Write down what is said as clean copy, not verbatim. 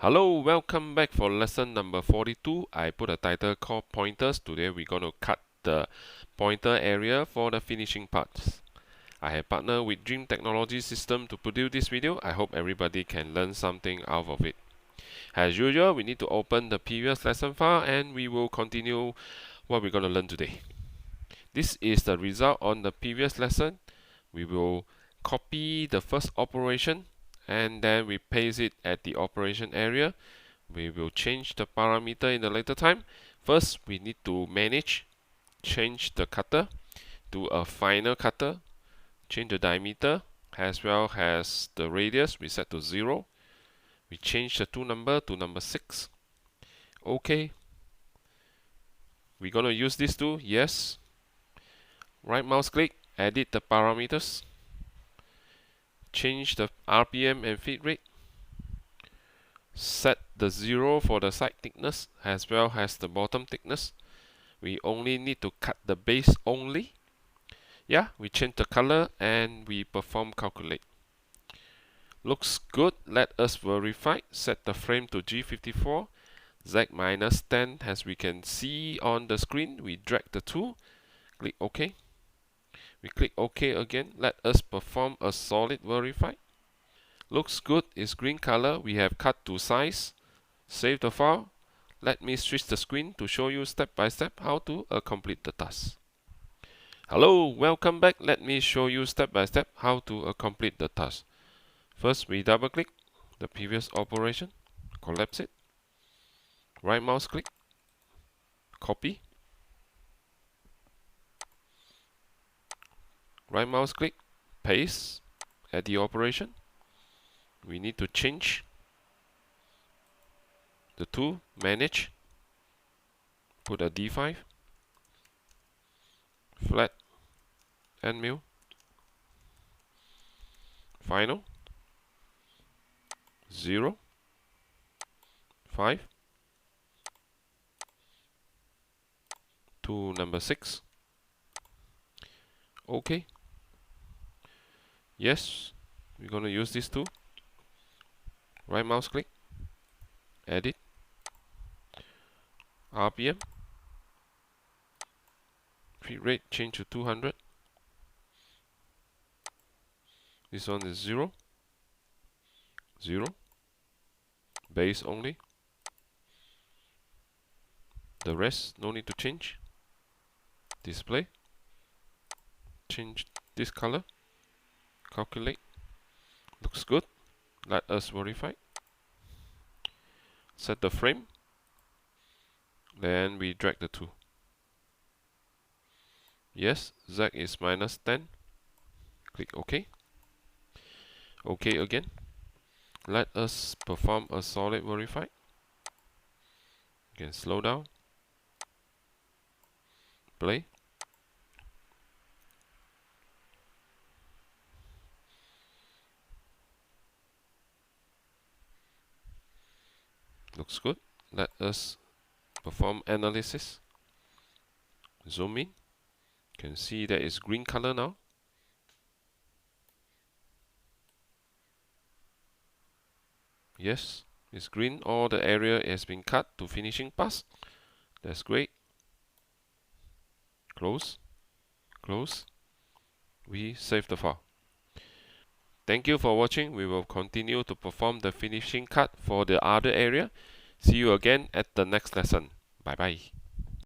Hello, welcome back for lesson number 42. I put a title called Pointers. Today we're going to cut the pointer area for the finishing parts. I have partnered with Dream Technology System to produce this video. I hope everybody can learn something out of it. As usual, we need to open the previous lesson file and we will continue what we're going to learn today. This is the result on the previous lesson. We will copy the first operation and then we paste it at the operation area. We will change the parameter in the later time. First, we need to change the cutter to a final cutter, change the diameter as well as the radius. We set to 0. We change the tool number to number 6. OK. We're going to use this tool. Yes. Right mouse click, edit the parameters. Change the RPM and feed rate. Set the 0 for the side thickness as well as the bottom thickness. We only need to cut the base only. Yeah, we change the color and we perform calculate. Looks good. Let us verify. Set the frame to G54. Z minus 10 as we can see on the screen. We drag the tool. Click OK. We click OK again. Let us perform a solid verify. Looks good. It's green color. We have cut to size. Save the file. Let me switch the screen to show you step by step how to complete the task. Hello, welcome back. Let me show you step by step how to complete the task. First, we double click the previous operation, collapse it, right mouse click, copy, right mouse click, paste at the operation. We need to change the tool, manage, put a D5, flat, end mill, final, 0, 5, to number 6. OK. Yes, we're going to use this tool. Right mouse click, edit, RPM, feed rate change to 200. This one is 0, 0, base only. The rest no need to change. Display, change this color, calculate. Looks good. Let us verify. Set the frame. Then we drag the tool. Yes, Z is minus 10. Click OK. OK again. Let us perform a solid verify. You can slow down. Play. Looks good. Let us perform analysis. Zoom in. You can see that it's green color now. Yes, it's green. All the area has been cut to finishing pass. That's great. Close. Close. We save the file. Thank you for watching. We will continue to perform the finishing cut for the other area. See you again at the next lesson. Bye bye.